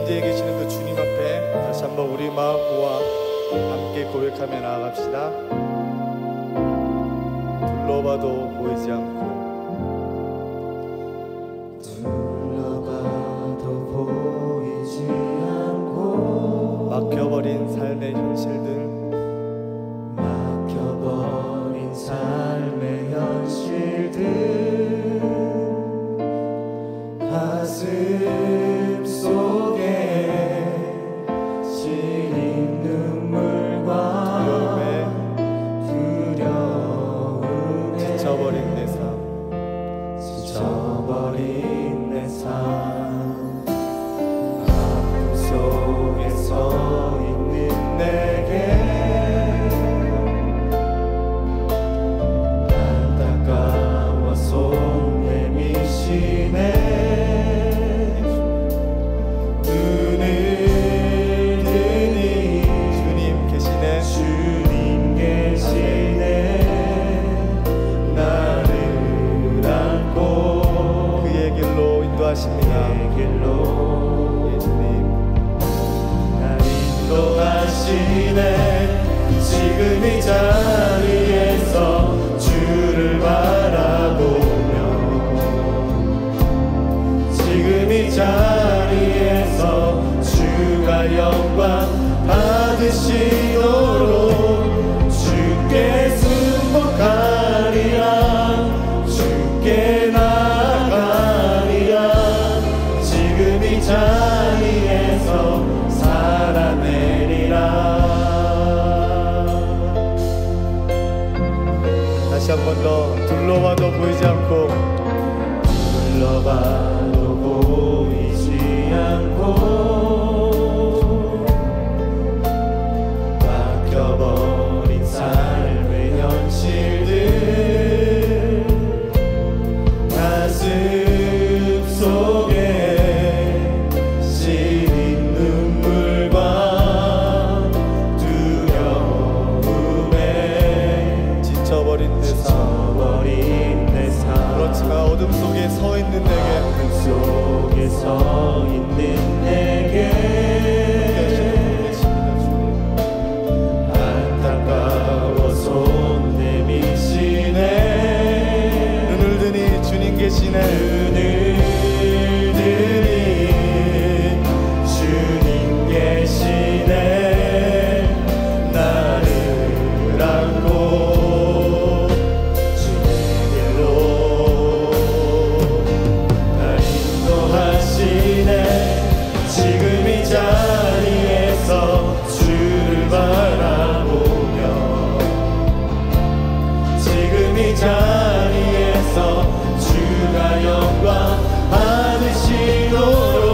임재해 계시는 그 주님 앞에 다시 한번 우리 마음 모아 함께 고백하며 나아갑시다. 둘러봐도 보이지 않고, 둘러봐도 보이지 않고, 막혀버린 삶의 현실들, 막혀버린 삶의 현실들, 가슴 속에 시린 눈물과 두려움에 지쳐버린 내 삶, 지쳐버린 내 삶, 아픔 속에 서 있는 내게 안타까워 손 내미시네. 지금 이 자리에서 주를 바라보며, 지금 이 자리에서 주가 영광 받으시도록 주께 승복하리라, 주께 나가리라. 지금 이 자리에서 살아내리라. 다시 한 번 더. 둘러봐도 보이지 않고, 둘러봐도 보이지 않고, 막혀버린 삶의 현실들, 가슴 속에 시린 눈물과 두려움에 지쳐버린 내 삶, 그렇지만 어둠 속에 서 있는 내게, 어둠 속에 서 있는 내게 안타까워 손 내미시네. 눈을 드니 주님 계시네. 눈을 드니 주님 계시네. 나를 안고 주의 길로 날 인도하시네. 지금 이 자리에서 주를 바라보며, 지금 이 자리에서 주가 영광 받으시도록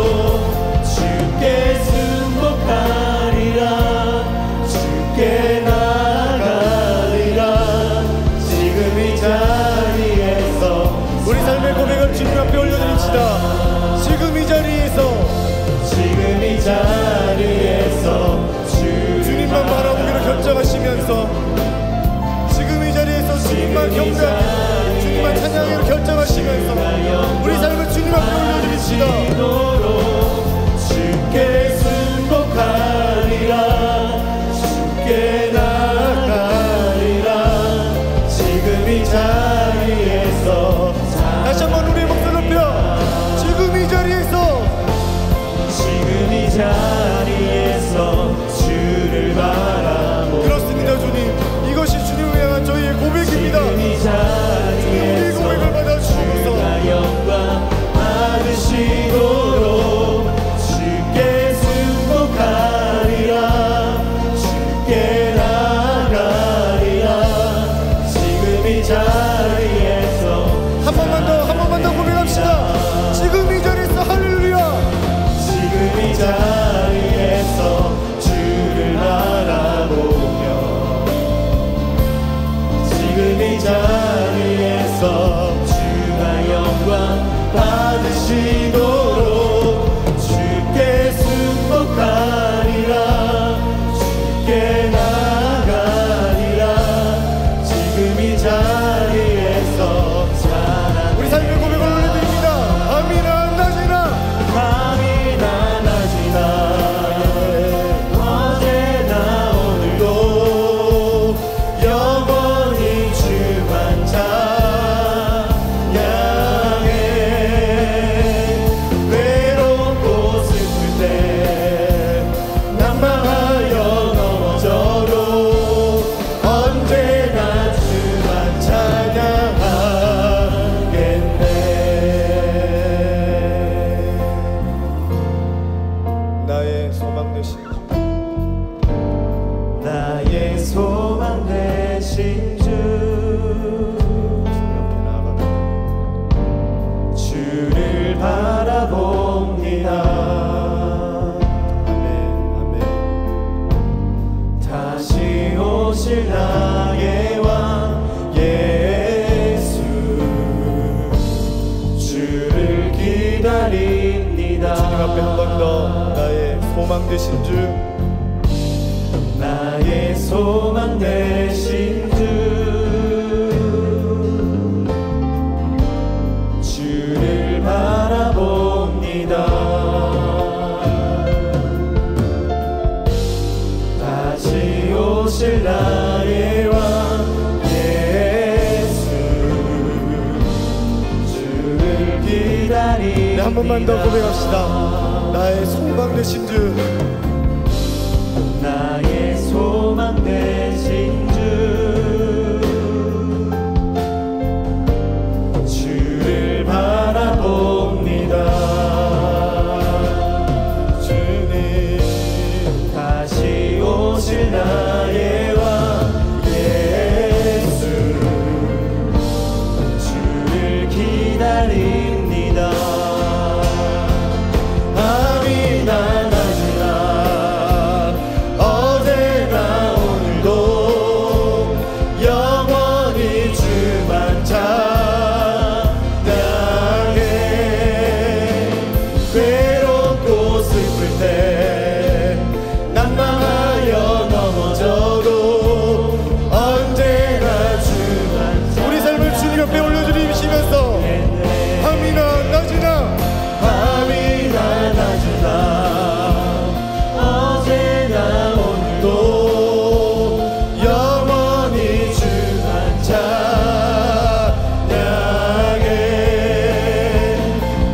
주께 승복하리라, 주께 나가리라. 지금 이 자리에서 우리 삶의 고백을 주님 앞에 올려드립시다. 지금 이 자리에서, 지금 이 자리에서 주님만 바라보기로 결정하시면서, 지금 이 자리에서 주님만 경배하기로, 주님만 찬양하기로 결정하시면서 우리 삶을 주님 앞에 올려드립시다. 주께 승복하리라, 주께 나가리라. 지금 이 자리에서 다시 한번 우리의 목소리 높여, 지금 이 자리에서, 지금 이 자리에서 바라봅니다. 아멘. 다시 오실 나의 왕 예수, 주를 기다립니다. 주님 앞에 한 번 더 나의 소망 되신 주, 나의 소망 되신 주, 주를 바라봅니다. 다시 오실 나의 왕 예수, 주를 기다립니다. 네, 한 번만 더 고백합시다. 나의 소망 되신 주, 나의 소망 되신 주, 주를 바라봅니다. 주님 다시 오실 나의 왕 예수, 주를 기다립니다. 밤이나 낮이나 어제나 오늘도 영원히 주만 찬양해. 괴롭고 슬플 때 난망하여 넘어져도 언제나 주만 찬양해. 우리 삶을 주님 앞에 올려드리시면서 밤이나 낮이나 밤이나 낮이나 어제나 오늘도 영원히 주만 찬양해.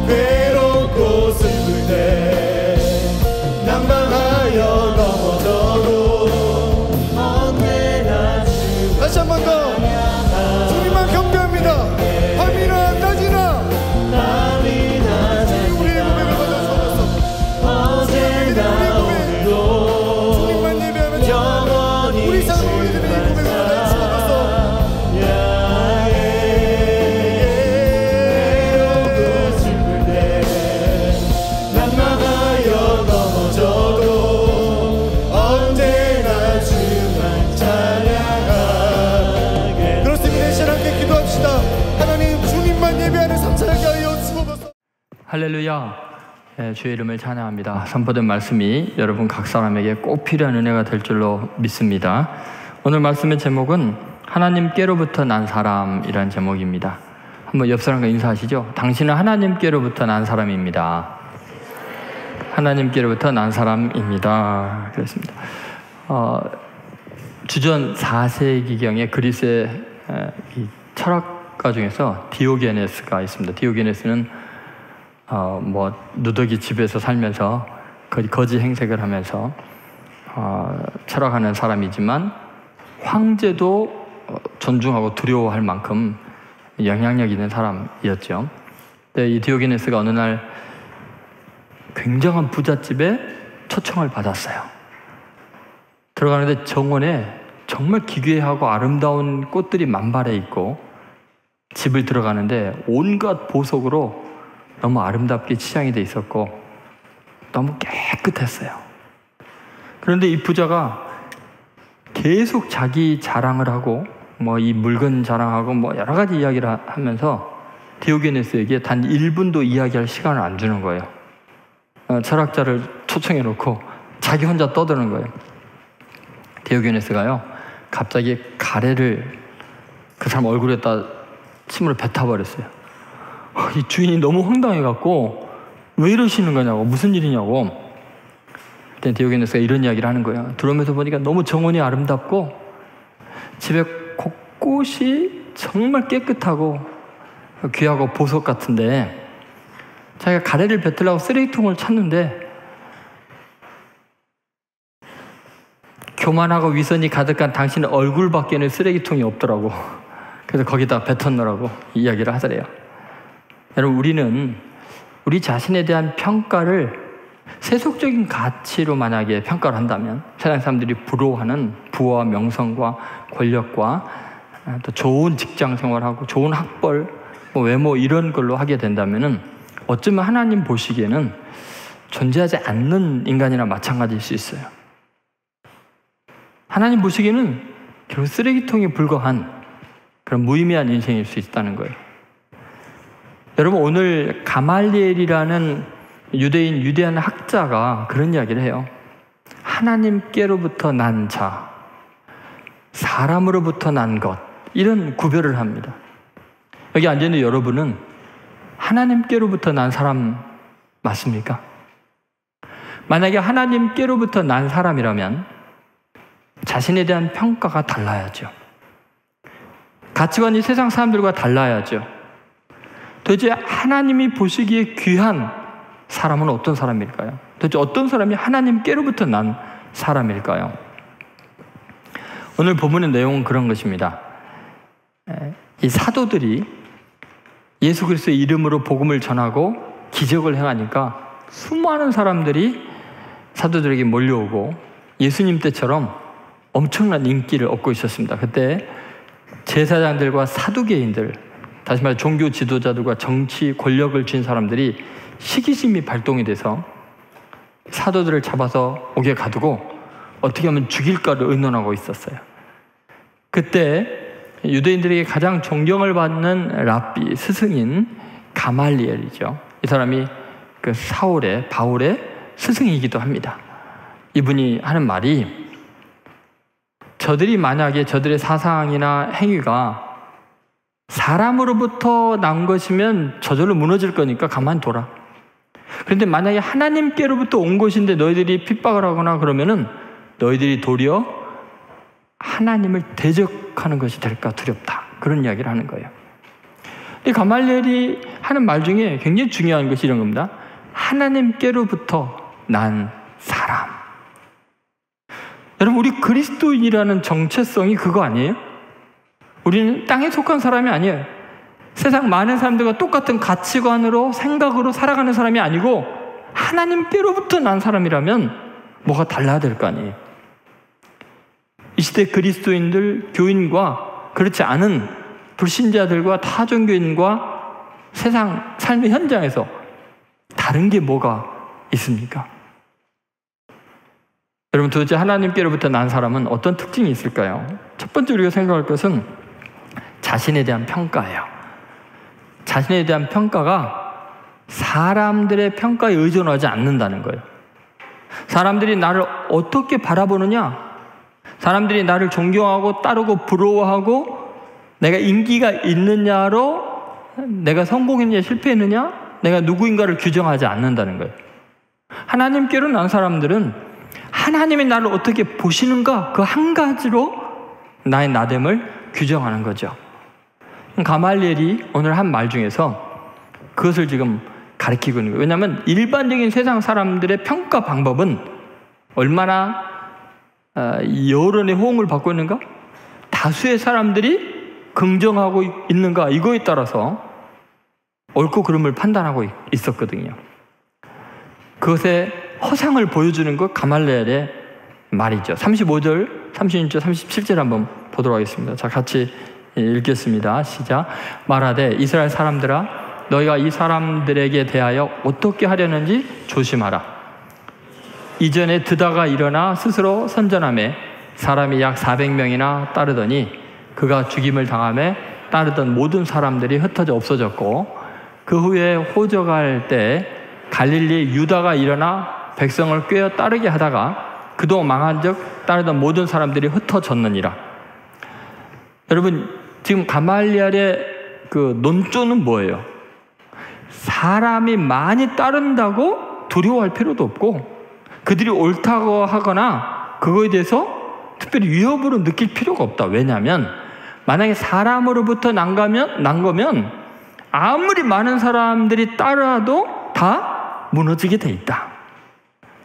괴롭고 슬플 때 난망하여 넘어져도 언제나 주만 다시 한 번 더 주님만 경배합니다. 밤이나 낮이나 밤이나 우리의 고백을 받아주옵소서. 어제나 오늘도 주님만 예배하면서 영원히 우리 삶을 올려드리는 이 고백을 받아주옵소서. 괴롭고 슬플 때 난망하여 넘어져도 언제나 주만 찬양하게. 그렇습니다. 이 시간 함께 기도합시다. 하나님, 주님만 예배하는 삶 살게 하여 주옵소서. 할렐루야. 주의 이름을 찬양합니다. 선포된 말씀이 여러분 각 사람에게 꼭 필요한 은혜가 될 줄로 믿습니다. 오늘 말씀의 제목은 하나님께로부터 난 사람이라는 제목입니다. 한번 옆 사람과 인사하시죠. 당신은 하나님께로부터 난 사람입니다. 하나님께로부터 난 사람입니다. 그렇습니다. 주전 4세기경에 그리스의 이 철학가 중에서 디오게네스가 있습니다. 디오게네스는 누더기 집에서 살면서 거지 행색을 하면서 철학하는 사람이지만 황제도 존중하고 두려워할 만큼 영향력 있는 사람이었죠. 근데 이 디오게네스가 어느 날 굉장한 부잣집에 초청을 받았어요. 들어가는데 정원에 정말 기괴하고 아름다운 꽃들이 만발해 있고, 집을 들어가는데 온갖 보석으로 너무 아름답게 치장이 돼 있었고 너무 깨끗했어요. 그런데 이 부자가 계속 자기 자랑을 하고 이 물건 자랑하고 여러 가지 이야기를 하면서 디오게네스에게 단 1분도 이야기할 시간을 안 주는 거예요. 철학자를 초청해 놓고 자기 혼자 떠드는 거예요. 디오게네스가요, 갑자기 가래를 그 사람 얼굴에다 침으로 뱉어버렸어요. 이 주인이 너무 황당해갖고 왜 이러시는 거냐고, 무슨 일이냐고. 그때 디오게네스가 이런 이야기를 하는 거예요. 들어오면서 보니까 너무 정원이 아름답고 집에 곳곳이 정말 깨끗하고 귀하고 보석 같은데, 자기가 가래를 뱉으려고 쓰레기통을 찾는데 교만하고 위선이 가득한 당신의 얼굴밖에는 쓰레기통이 없더라고. 그래서 거기다 뱉었노라고 이야기를 하더래요. 여러분, 우리는 우리 자신에 대한 평가를 세속적인 가치로 만약에 평가를 한다면, 세상 사람들이 부러워하는 부와 명성과 권력과 또 좋은 직장 생활하고 좋은 학벌, 외모 이런 걸로 하게 된다면은 어쩌면 하나님 보시기에는 존재하지 않는 인간이나 마찬가지일 수 있어요. 하나님 보시기에는 결국 쓰레기통에 불과한 그런 무의미한 인생일 수 있다는 거예요. 여러분, 오늘 가말리엘이라는 유대한 학자가 그런 이야기를 해요. 하나님께로부터 난 자, 사람으로부터 난 것, 이런 구별을 합니다. 여기 앉아있는 여러분은 하나님께로부터 난 사람 맞습니까? 만약에 하나님께로부터 난 사람이라면 자신에 대한 평가가 달라야죠. 가치관이 세상 사람들과 달라야죠. 도대체 하나님이 보시기에 귀한 사람은 어떤 사람일까요? 도대체 어떤 사람이 하나님께로부터 난 사람일까요? 오늘 본문의 내용은 그런 것입니다. 이 사도들이 예수 그리스도의 이름으로 복음을 전하고 기적을 행하니까 수많은 사람들이 사도들에게 몰려오고 예수님 때처럼 엄청난 인기를 얻고 있었습니다. 그때 제사장들과 사두개인들, 다시 말해 종교 지도자들과 정치 권력을 쥔 사람들이 시기심이 발동이 돼서 사도들을 잡아서 옥에 가두고 어떻게 하면 죽일까를 의논하고 있었어요. 그때 유대인들에게 가장 존경을 받는 랍비, 스승인 가말리엘이죠. 이 사람이 그 바울의 스승이기도 합니다. 이분이 하는 말이, 저들이 만약에 저들의 사상이나 행위가 사람으로부터 난 것이면 저절로 무너질 거니까 가만둬라. 그런데 만약에 하나님께로부터 온 것인데 너희들이 핍박을 하거나 그러면은 너희들이 도리어 하나님을 대적하는 것이 될까 두렵다. 그런 이야기를 하는 거예요. 이 가말리엘이 하는 말 중에 굉장히 중요한 것이 이런 겁니다. 하나님께로부터 난 사람. 여러분, 우리 그리스도인이라는 정체성이 그거 아니에요? 우리는 땅에 속한 사람이 아니에요. 세상 많은 사람들과 똑같은 가치관으로, 생각으로 살아가는 사람이 아니고 하나님께로부터 난 사람이라면 뭐가 달라야 될 거 아니에요. 이 시대 그리스도인들, 교인과 그렇지 않은 불신자들과 타종교인과 세상 삶의 현장에서 다른 게 뭐가 있습니까? 여러분, 도대체 하나님께로부터 난 사람은 어떤 특징이 있을까요? 첫 번째 우리가 생각할 것은 자신에 대한 평가예요. 자신에 대한 평가가 사람들의 평가에 의존하지 않는다는 거예요. 사람들이 나를 어떻게 바라보느냐, 사람들이 나를 존경하고 따르고 부러워하고 내가 인기가 있느냐로 내가 성공했느냐 실패했느냐, 내가 누구인가를 규정하지 않는다는 거예요. 하나님께로 난 사람들은 하나님이 나를 어떻게 보시는가, 그 한 가지로 나의 나됨을 규정하는 거죠. 가말리엘이 오늘 한 말 중에서 그것을 지금 가르치고 있는 거예요. 왜냐하면 일반적인 세상 사람들의 평가 방법은 얼마나 여론의 호응을 받고 있는가, 다수의 사람들이 긍정하고 있는가, 이거에 따라서 옳고 그름을 판단하고 있었거든요. 그것의 허상을 보여주는 것 가말리엘의 말이죠. 35절, 36절, 37절 한번 보도록 하겠습니다. 자, 같이 읽겠습니다. 시작. 말하되 이스라엘 사람들아, 너희가 이 사람들에게 대하여 어떻게 하려는지 조심하라. 이전에 드다가 일어나 스스로 선전하며 사람이 약 400명이나 따르더니 그가 죽임을 당하며 따르던 모든 사람들이 흩어져 없어졌고, 그 후에 호적할 때 갈릴리 유다가 일어나 백성을 꿰어 따르게 하다가 그도 망한 적 따르던 모든 사람들이 흩어졌느니라. 여러분, 지금 가말리엘의 그 논조는 뭐예요? 사람이 많이 따른다고 두려워할 필요도 없고, 그들이 옳다고 하거나 그거에 대해서 특별히 위협으로 느낄 필요가 없다. 왜냐하면 만약에 사람으로부터 난 거면 아무리 많은 사람들이 따라도 다 무너지게 돼 있다.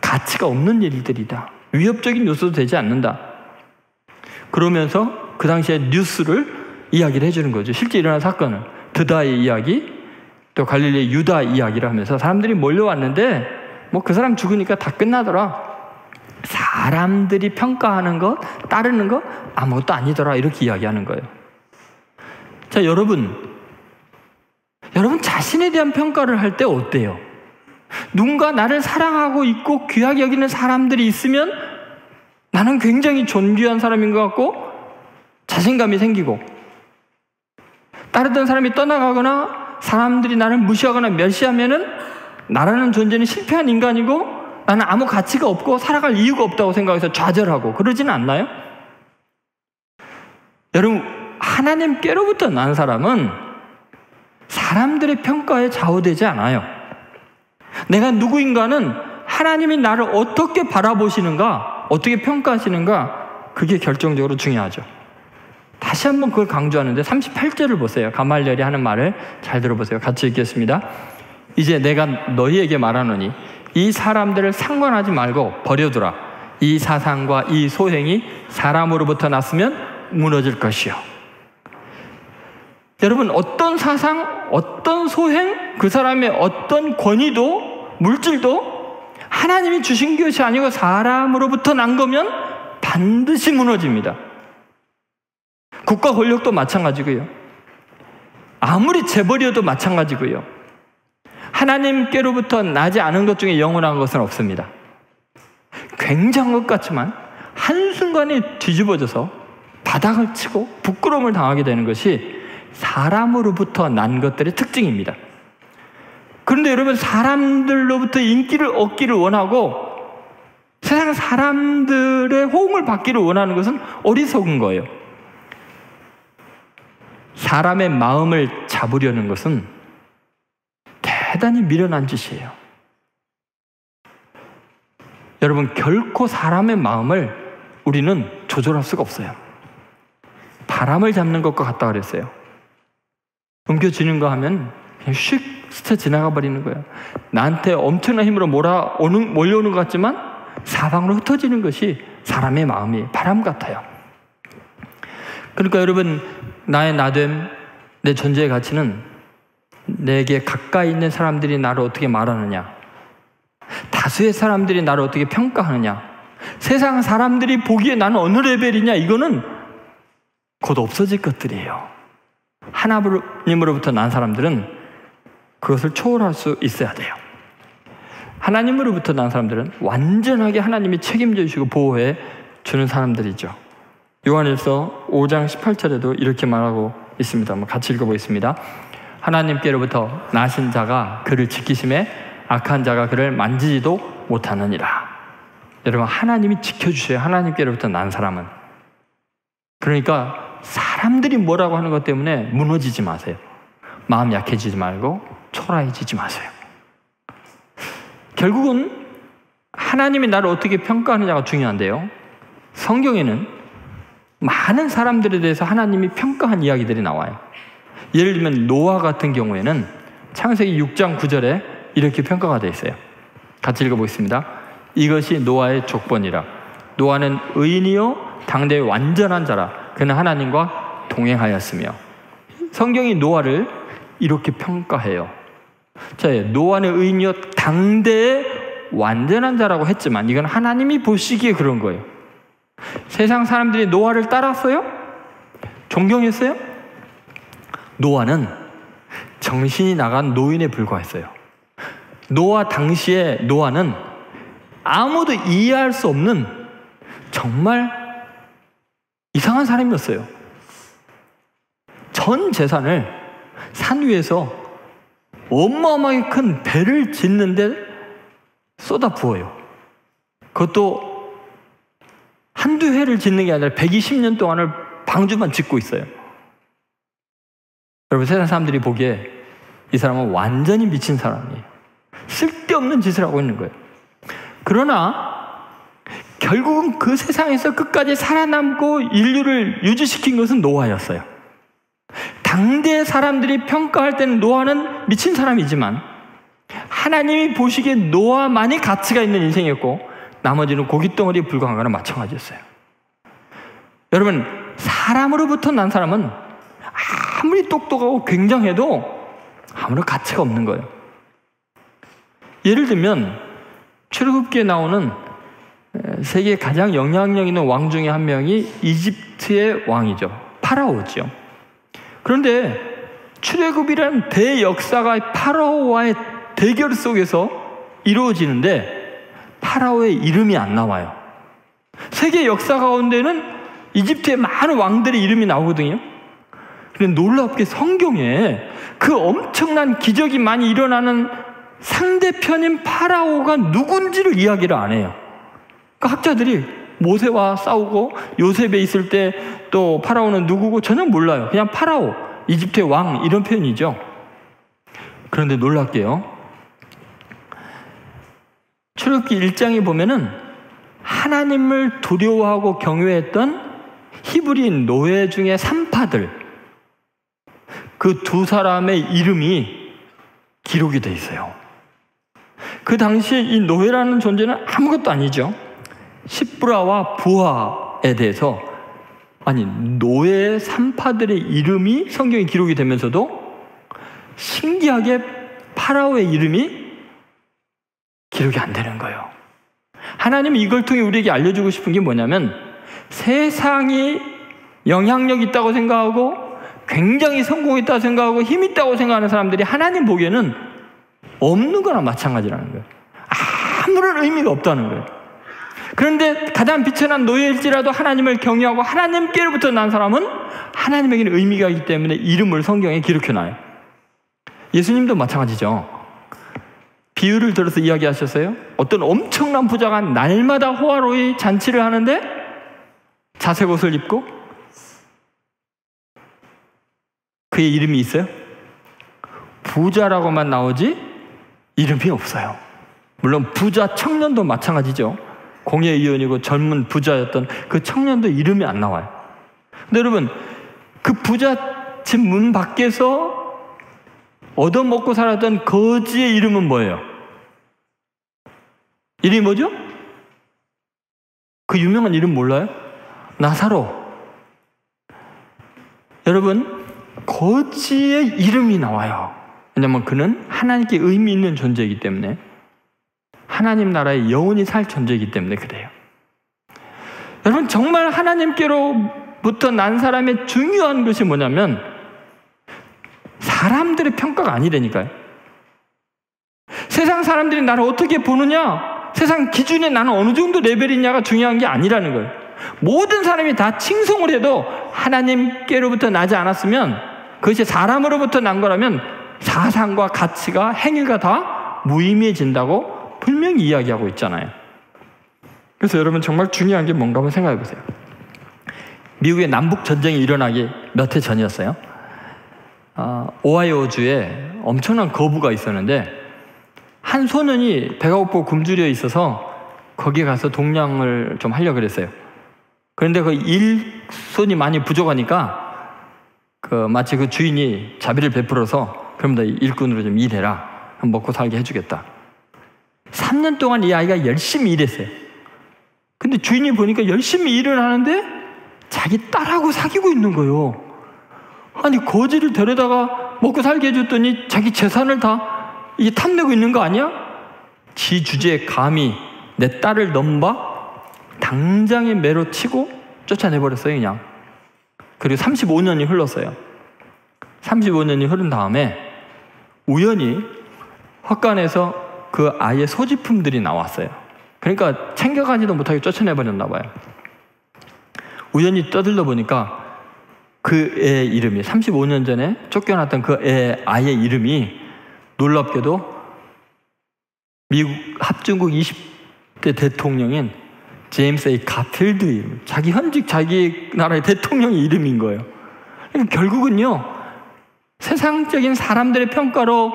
가치가 없는 일들이다. 위협적인 요소도 되지 않는다. 그러면서 그 당시에 뉴스를 이야기를 해주는 거죠. 실제 일어난 사건을, 드다의 이야기, 또 갈릴리 유다 이야기를 하면서 사람들이 몰려왔는데 뭐 그 사람 죽으니까 다 끝나더라. 사람들이 평가하는 것, 따르는 것 아무것도 아니더라. 이렇게 이야기하는 거예요. 자, 여러분 자신에 대한 평가를 할 때 어때요? 누군가 나를 사랑하고 있고 귀하게 여기는 사람들이 있으면 나는 굉장히 존귀한 사람인 것 같고 자신감이 생기고, 따르던 사람이 떠나가거나 사람들이 나를 무시하거나 멸시하면은 나라는 존재는 실패한 인간이고 나는 아무 가치가 없고 살아갈 이유가 없다고 생각해서 좌절하고 그러지는 않나요? 여러분, 하나님께로부터 난 사람은 사람들의 평가에 좌우되지 않아요. 내가 누구인가는 하나님이 나를 어떻게 바라보시는가, 어떻게 평가하시는가, 그게 결정적으로 중요하죠. 다시 한번 그걸 강조하는데 38절을 보세요. 가말리엘이 하는 말을 잘 들어보세요. 같이 읽겠습니다. 이제 내가 너희에게 말하노니 이 사람들을 상관하지 말고 버려두라. 이 사상과 이 소행이 사람으로부터 났으면 무너질 것이요. 여러분, 어떤 사상, 어떤 소행, 그 사람의 어떤 권위도 물질도 하나님이 주신 것이 아니고 사람으로부터 난 거면 반드시 무너집니다. 국가 권력도 마찬가지고요. 아무리 재벌이어도 마찬가지고요. 하나님께로부터 나지 않은 것 중에 영원한 것은 없습니다. 굉장한 것 같지만 한순간에 뒤집어져서 바닥을 치고 부끄러움을 당하게 되는 것이 사람으로부터 난 것들의 특징입니다. 그런데 여러분, 사람들로부터 인기를 얻기를 원하고 세상 사람들의 호응을 받기를 원하는 것은 어리석은 거예요. 사람의 마음을 잡으려는 것은 대단히 미련한 짓이에요. 여러분, 결코 사람의 마음을 우리는 조절할 수가 없어요. 바람을 잡는 것과 같다 그랬어요. 옮겨지는 거 하면 그냥 슉 스쳐 지나가 버리는 거예요. 나한테 엄청난 힘으로 몰려오는 것 같지만 사방으로 흩어지는 것이 사람의 마음이 바람 같아요. 그러니까 여러분, 나의 나됨, 내 존재의 가치는 내게 가까이 있는 사람들이 나를 어떻게 말하느냐, 다수의 사람들이 나를 어떻게 평가하느냐, 세상 사람들이 보기에 나는 어느 레벨이냐, 이거는 곧 없어질 것들이에요. 하나님으로부터 난 사람들은 그것을 초월할 수 있어야 돼요. 하나님으로부터 난 사람들은 완전하게 하나님이 책임져 주시고 보호해 주는 사람들이죠. 요한일서 5장 18절에도 이렇게 말하고 있습니다. 한번 같이 읽어보겠습니다. 하나님께로부터 나신 자가 그를 지키심에 악한 자가 그를 만지지도 못하느니라. 여러분, 하나님이 지켜주셔요. 하나님께로부터 난 사람은. 그러니까 사람들이 뭐라고 하는 것 때문에 무너지지 마세요. 마음 약해지지 말고 초라해지지 마세요. 결국은 하나님이 나를 어떻게 평가하느냐가 중요한데요, 성경에는 많은 사람들에 대해서 하나님이 평가한 이야기들이 나와요. 예를 들면 노아 같은 경우에는 창세기 6장 9절에 이렇게 평가가 되어 있어요. 같이 읽어보겠습니다. 이것이 노아의 족본이라. 노아는 의인이요 당대의 완전한 자라. 그는 하나님과 동행하였으며. 성경이 노아를 이렇게 평가해요. 자, 노아는 의인이요 당대의 완전한 자라고 했지만 이건 하나님이 보시기에 그런 거예요. 세상 사람들이 노아를 따랐어요? 존경했어요? 노아는 정신이 나간 노인에 불과했어요. 노아 당시에 노아는 아무도 이해할 수 없는 정말 이상한 사람이었어요. 전 재산을 산 위에서 어마어마하게 큰 배를 짓는데 쏟아 부어요. 그것도 한두 해를 짓는 게 아니라 120년 동안을 방주만 짓고 있어요. 여러분, 세상 사람들이 보기에 이 사람은 완전히 미친 사람이에요. 쓸데없는 짓을 하고 있는 거예요. 그러나 결국은 그 세상에서 끝까지 살아남고 인류를 유지시킨 것은 노아였어요. 당대 사람들이 평가할 때는 노아는 미친 사람이지만 하나님이 보시기에 노아만이 가치가 있는 인생이었고 나머지는 고깃덩어리에 불과한 거나 마찬가지였어요. 여러분, 사람으로부터 난 사람은 아무리 똑똑하고 굉장해도 아무런 가치가 없는 거예요. 예를 들면 출애굽기에 나오는 세계에 가장 영향력 있는 왕 중에 한 명이 이집트의 왕이죠. 파라오죠. 그런데 출애굽이라는 대역사가 파라오와의 대결 속에서 이루어지는데 파라오의 이름이 안 나와요. 세계 역사 가운데는 이집트의 많은 왕들의 이름이 나오거든요. 그런데 놀랍게 성경에 그 엄청난 기적이 많이 일어나는 상대편인 파라오가 누군지를 이야기를 안 해요. 그러니까 학자들이 모세와 싸우고 요셉에 있을 때 또 파라오는 누구고 전혀 몰라요. 그냥 파라오, 이집트의 왕 이런 표현이죠. 그런데 놀랍게요, 출애굽기 1장에 보면은 하나님을 두려워하고 경외했던 히브리인 노예 중에 3파들, 그 두 사람의 이름이 기록이 돼 있어요. 그 당시에 이 노예라는 존재는 아무것도 아니죠. 시브라와 부하에 대해서, 아니 노예 3파들의 이름이 성경에 기록이 되면서도 신기하게 파라오의 이름이 기록이 안 되는 거예요. 하나님은 이걸 통해 우리에게 알려주고 싶은 게 뭐냐면, 세상이 영향력 있다고 생각하고 굉장히 성공했다고 생각하고 힘 있다고 생각하는 사람들이 하나님 보기에는 없는 거나 마찬가지라는 거예요. 아무런 의미가 없다는 거예요. 그런데 가장 비천한 노예일지라도 하나님을 경외하고 하나님께로부터 난 사람은 하나님에게는 의미가 있기 때문에 이름을 성경에 기록해놔요. 예수님도 마찬가지죠. 비유를 들어서 이야기하셨어요. 어떤 엄청난 부자가 날마다 호화로이 잔치를 하는데 자색 옷을 입고 그의 이름이 있어요? 부자라고만 나오지 이름이 없어요. 물론 부자 청년도 마찬가지죠. 공회의원이고 젊은 부자였던 그 청년도 이름이 안 나와요. 근데 여러분, 그 부자 집 문 밖에서 얻어먹고 살았던 거지의 이름은 뭐예요? 이름이 뭐죠? 그 유명한 이름 몰라요? 나사로. 여러분, 거지의 이름이 나와요. 왜냐하면 그는 하나님께 의미 있는 존재이기 때문에, 하나님 나라에 영원히 살 존재이기 때문에 그래요. 여러분, 정말 하나님께로부터 난 사람의 중요한 것이 뭐냐면 사람들의 평가가 아니라니까요. 세상 사람들이 나를 어떻게 보느냐, 세상 기준에 나는 어느 정도 레벨이냐가 중요한 게 아니라는 거예요. 모든 사람이 다 칭송을 해도 하나님께로부터 나지 않았으면, 그것이 사람으로부터 난 거라면 사상과 가치가, 행위가 다 무의미해진다고 분명히 이야기하고 있잖아요. 그래서 여러분, 정말 중요한 게 뭔가 한번 생각해 보세요. 미국의 남북 전쟁이 일어나기 몇 해 전이었어요. 오하이오주에 엄청난 거부가 있었는데 한 소년이 배가 고프고 굶주려 있어서 거기에 가서 동냥을 좀 하려고 그랬어요. 그런데 그 일손이 많이 부족하니까 마치 그 주인이 자비를 베풀어서 그럼 너 일꾼으로 좀 일해라, 먹고 살게 해주겠다. 3년 동안 이 아이가 열심히 일했어요. 근데 주인이 보니까 열심히 일을 하는데 자기 딸하고 사귀고 있는 거예요. 아니, 거지를 데려다가 먹고 살게 해줬더니 자기 재산을 다 이게 탐내고 있는 거 아니야? 지 주제에 감히 내 딸을 넘봐 당장에 매로 치고 쫓아내버렸어요, 그냥. 그리고 35년이 흘렀어요. 35년이 흐른 다음에 우연히 헛간에서 그 아이의 소지품들이 나왔어요. 그러니까 챙겨가지도 못하게 쫓아내버렸나 봐요. 우연히 떠들다 보니까 그 애의 이름이, 35년 전에 쫓겨났던 그 아이의 이름이 놀랍게도 미국 합중국 20대 대통령인 제임스 A. 가필드 이름, 자기 현직 자기 나라의 대통령의 이름인 거예요. 그러니까 결국은요, 세상적인 사람들의 평가로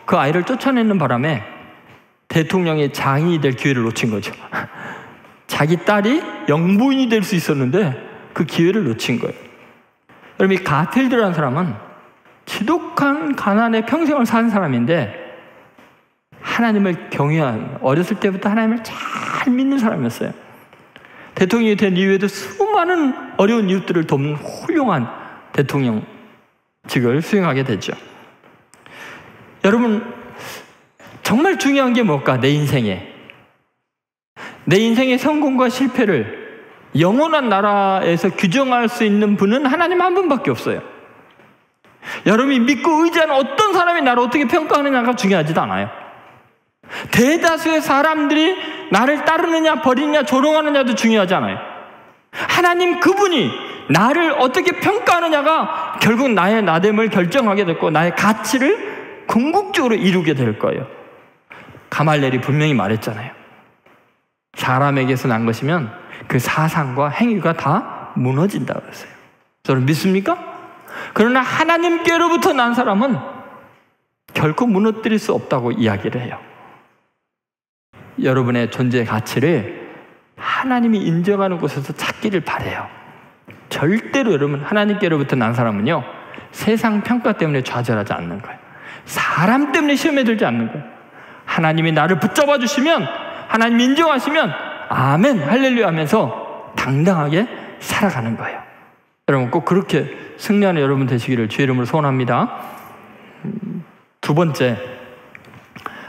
그 아이를 쫓아내는 바람에 대통령의 장인이 될 기회를 놓친 거죠. 자기 딸이 영부인이 될 수 있었는데 그 기회를 놓친 거예요. 여러분, 이 가필드라는 사람은 지독한 가난에 평생을 산 사람인데 하나님을 경외한, 어렸을 때부터 하나님을 잘 믿는 사람이었어요. 대통령이 된 이후에도 수많은 어려운 이웃들을 돕는 훌륭한 대통령직을 수행하게 됐죠. 여러분, 정말 중요한 게 뭘까? 내 인생의 성공과 실패를 영원한 나라에서 규정할 수 있는 분은 하나님 한 분밖에 없어요. 여러분이 믿고 의지하는 어떤 사람이 나를 어떻게 평가하느냐가 중요하지도 않아요. 대다수의 사람들이 나를 따르느냐 버리느냐 조롱하느냐도 중요하지 않아요. 하나님 그분이 나를 어떻게 평가하느냐가 결국 나의 나됨을 결정하게 됐고 나의 가치를 궁극적으로 이루게 될 거예요. 가말리엘이 분명히 말했잖아요. 사람에게서 난 것이면 그 사상과 행위가 다 무너진다고 했어요. 저는 믿습니까? 그러나 하나님께로부터 난 사람은 결코 무너뜨릴 수 없다고 이야기를 해요. 여러분의 존재의 가치를 하나님이 인정하는 곳에서 찾기를 바라요. 절대로 여러분 하나님께로부터 난 사람은요 세상 평가 때문에 좌절하지 않는 거예요. 사람 때문에 시험에 들지 않는 거예요. 하나님이 나를 붙잡아 주시면, 하나님이 인정하시면 아멘 할렐루야 하면서 당당하게 살아가는 거예요. 여러분 꼭 그렇게 승리하는 여러분 되시기를 주의 이름으로 소원합니다. 두 번째,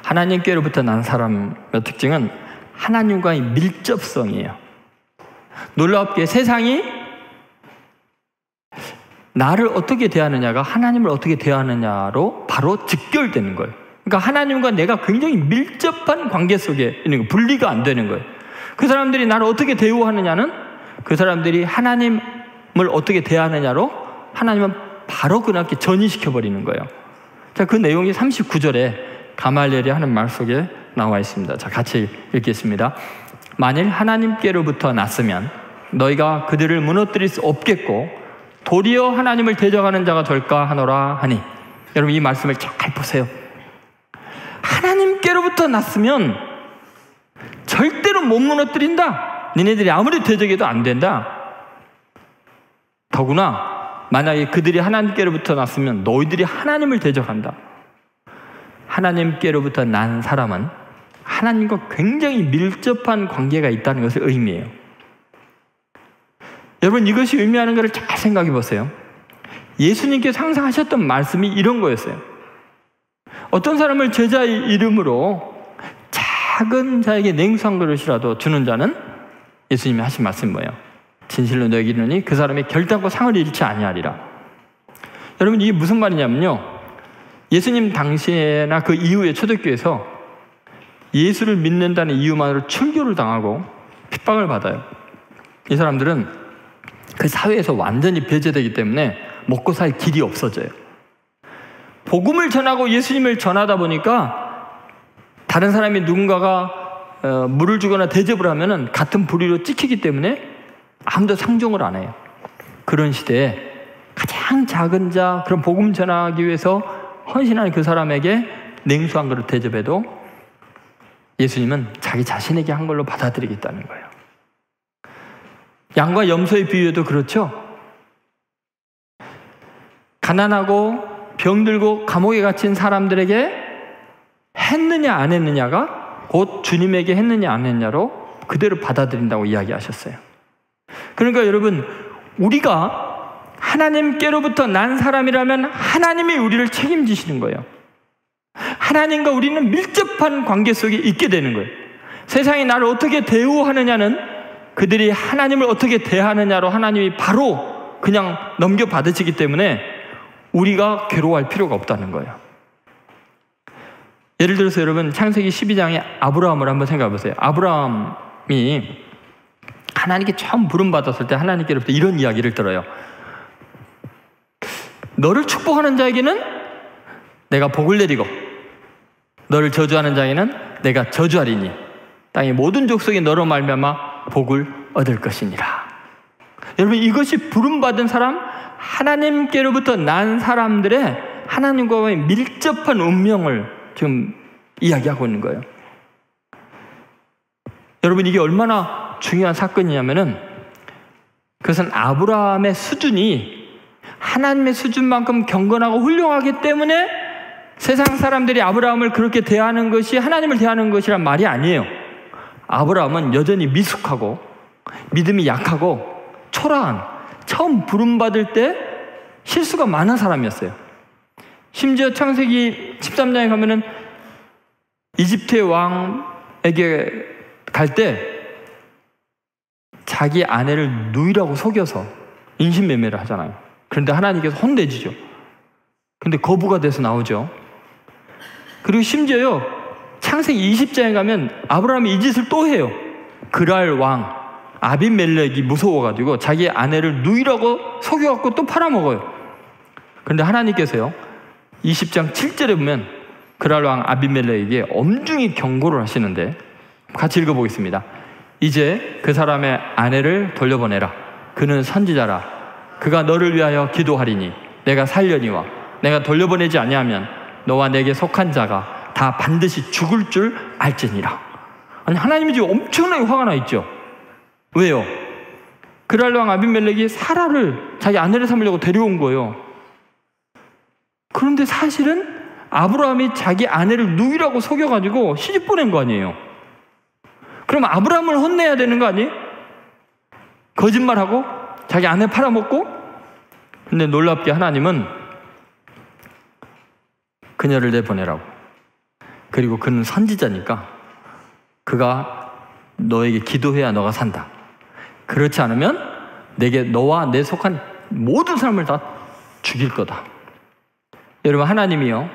하나님께로부터 난 사람의 특징은 하나님과의 밀접성이에요. 놀랍게 세상이 나를 어떻게 대하느냐가 하나님을 어떻게 대하느냐로 바로 직결되는 거예요. 그러니까 하나님과 내가 굉장히 밀접한 관계 속에 있는 거예요. 분리가 안 되는 거예요. 그 사람들이 나를 어떻게 대우하느냐는 그 사람들이 하나님을 어떻게 대하느냐로 하나님은 바로 그렇게 전이시켜버리는 거예요. 자, 그 내용이 39절에 가말리엘이 하는 말 속에 나와 있습니다. 자, 같이 읽겠습니다. 만일 하나님께로부터 났으면 너희가 그들을 무너뜨릴 수 없겠고 도리어 하나님을 대적하는 자가 될까 하노라 하니. 여러분 이 말씀을 잘 보세요. 하나님께로부터 났으면 절대로 못 무너뜨린다. 니네들이 아무리 대적해도 안 된다. 더구나 만약에 그들이 하나님께로부터 났으면 너희들이 하나님을 대적한다. 하나님께로부터 난 사람은 하나님과 굉장히 밀접한 관계가 있다는 것을 의미해요. 여러분 이것이 의미하는 것을 잘 생각해 보세요. 예수님께서 항상 하셨던 말씀이 이런 거였어요. 어떤 사람을 제자의 이름으로 작은 자에게 냉수 한 그릇이라도 주는 자는 예수님이 하신 말씀이 뭐예요? 진실로 너에게 이르노니 그 사람이 결단코 상을 잃지 아니하리라. 여러분 이게 무슨 말이냐면요, 예수님 당시에나 그 이후에 초대교회에서 예수를 믿는다는 이유만으로 출교를 당하고 핍박을 받아요. 이 사람들은 그 사회에서 완전히 배제되기 때문에 먹고 살 길이 없어져요. 복음을 전하고 예수님을 전하다 보니까 다른 사람이 누군가가 물을 주거나 대접을 하면은 같은 부리로 찍히기 때문에 아무도 상종을 안 해요. 그런 시대에 가장 작은 자, 그런 복음 전하기 위해서 헌신하는 그 사람에게 냉수 한 그릇 대접해도 예수님은 자기 자신에게 한 걸로 받아들이겠다는 거예요. 양과 염소의 비유에도 그렇죠. 가난하고 병들고 감옥에 갇힌 사람들에게 했느냐 안 했느냐가 곧 주님에게 했느냐 안 했느냐로 그대로 받아들인다고 이야기하셨어요. 그러니까 여러분 우리가 하나님께로부터 난 사람이라면 하나님이 우리를 책임지시는 거예요. 하나님과 우리는 밀접한 관계 속에 있게 되는 거예요. 세상이 나를 어떻게 대우하느냐는 그들이 하나님을 어떻게 대하느냐로 하나님이 바로 그냥 넘겨받으시기 때문에 우리가 괴로워할 필요가 없다는 거예요. 예를 들어서 여러분 창세기 12장에 아브라함을 한번 생각해 보세요. 아브라함이 하나님께 처음 부름받았을 때 하나님께로부터 이런 이야기를 들어요. 너를 축복하는 자에게는 내가 복을 내리고 너를 저주하는 자에게는 내가 저주하리니 땅의 모든 족속이 너로 말미암아 복을 얻을 것이니라. 여러분 이것이 부름받은 사람, 하나님께로부터 난 사람들의 하나님과의 밀접한 운명을 지금 이야기하고 있는 거예요. 여러분 이게 얼마나 중요한 사건이냐면은 그것은 아브라함의 수준이 하나님의 수준만큼 경건하고 훌륭하기 때문에 세상 사람들이 아브라함을 그렇게 대하는 것이 하나님을 대하는 것이란 말이 아니에요. 아브라함은 여전히 미숙하고 믿음이 약하고 초라한, 처음 부름받을 때 실수가 많은 사람이었어요. 심지어 창세기 13장에 가면은 이집트의 왕에게 갈 때 자기 아내를 누이라고 속여서 인신매매를 하잖아요. 그런데 하나님께서 혼내주죠. 근데 거부가 돼서 나오죠. 그리고 심지어요, 창세기 20장에 가면 아브라함이 이 짓을 또 해요. 그랄 왕 아비멜렉이 무서워가지고 자기 아내를 누이라고 속여갖고 또 팔아먹어요. 그런데 하나님께서요, 20장 7절에 보면 그랄 왕 아비멜렉에게 엄중히 경고를 하시는데, 같이 읽어보겠습니다. 이제 그 사람의 아내를 돌려보내라. 그는 선지자라. 그가 너를 위하여 기도하리니 내가 살려니와 내가 돌려보내지 아니하면 너와 내게 속한 자가 다 반드시 죽을 줄 알지니라. 아니, 하나님이 지금 엄청나게 화가 나 있죠. 왜요? 그랄 왕 아비멜렉이 사라를, 자기 아내를 삼으려고 데려온 거예요. 그런데 사실은 아브라함이 자기 아내를 누이라고 속여가지고 시집 보낸 거 아니에요. 그럼 아브라함을 혼내야 되는 거 아니에요? 거짓말하고 자기 아내 팔아먹고. 근데 놀랍게 하나님은 그녀를 내보내라고. 그리고 그는 선지자니까 그가 너에게 기도해야 너가 산다. 그렇지 않으면 내게 너와 내 속한 모든 사람을 다 죽일 거다. 여러분, 하나님이요,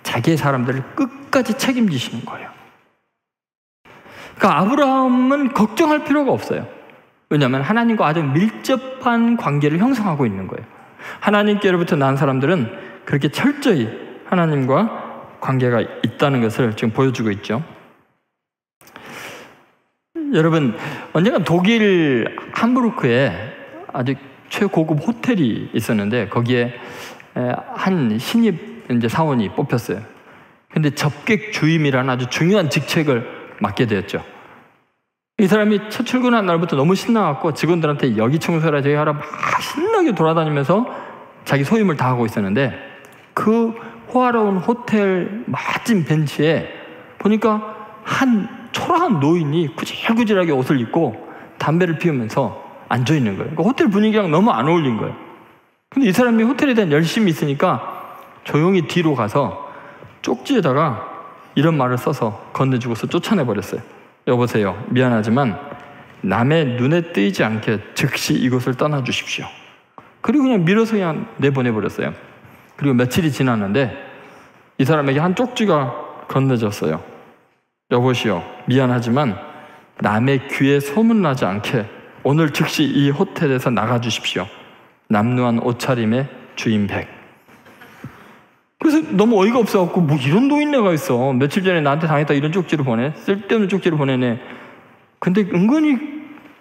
자기의 사람들을 끝까지 책임지시는 거예요. 그러니까 아브라함은 걱정할 필요가 없어요. 왜냐하면 하나님과 아주 밀접한 관계를 형성하고 있는 거예요. 하나님께로부터 난 사람들은 그렇게 철저히 하나님과 관계가 있다는 것을 지금 보여주고 있죠. 여러분, 언젠가 독일 함부르크에 아주 최고급 호텔이 있었는데 거기에 한 신입 이제 사원이 뽑혔어요. 근데 접객 주임이라는 아주 중요한 직책을 맡게 되었죠. 이 사람이 첫 출근한 날부터 너무 신나갖고 직원들한테 여기 청소해라 저기 하라 막 신나게 돌아다니면서 자기 소임을 다하고 있었는데, 그 호화로운 호텔 멋진 벤치에 보니까 한 초라한 노인이 구질구질하게 옷을 입고 담배를 피우면서 앉아있는 거예요. 그러니까 호텔 분위기랑 너무 안 어울린 거예요. 근데 이 사람이 호텔에 대한 열심이 있으니까 조용히 뒤로 가서 쪽지에다가 이런 말을 써서 건네주고서 쫓아내버렸어요. 여보세요, 미안하지만 남의 눈에 띄지 않게 즉시 이곳을 떠나주십시오. 그리고 그냥 밀어서 그냥 내보내버렸어요. 그리고 며칠이 지났는데 이 사람에게 한 쪽지가 건네졌어요. 여보시오, 미안하지만 남의 귀에 소문나지 않게 오늘 즉시 이 호텔에서 나가주십시오. 남루한 옷차림의 주인 백. 그래서 너무 어이가 없어갖고, 뭐 이런 노인네가 있어. 며칠 전에 나한테 당했다 이런 쪽지를 보내. 쓸데없는 쪽지를 보내네. 근데 은근히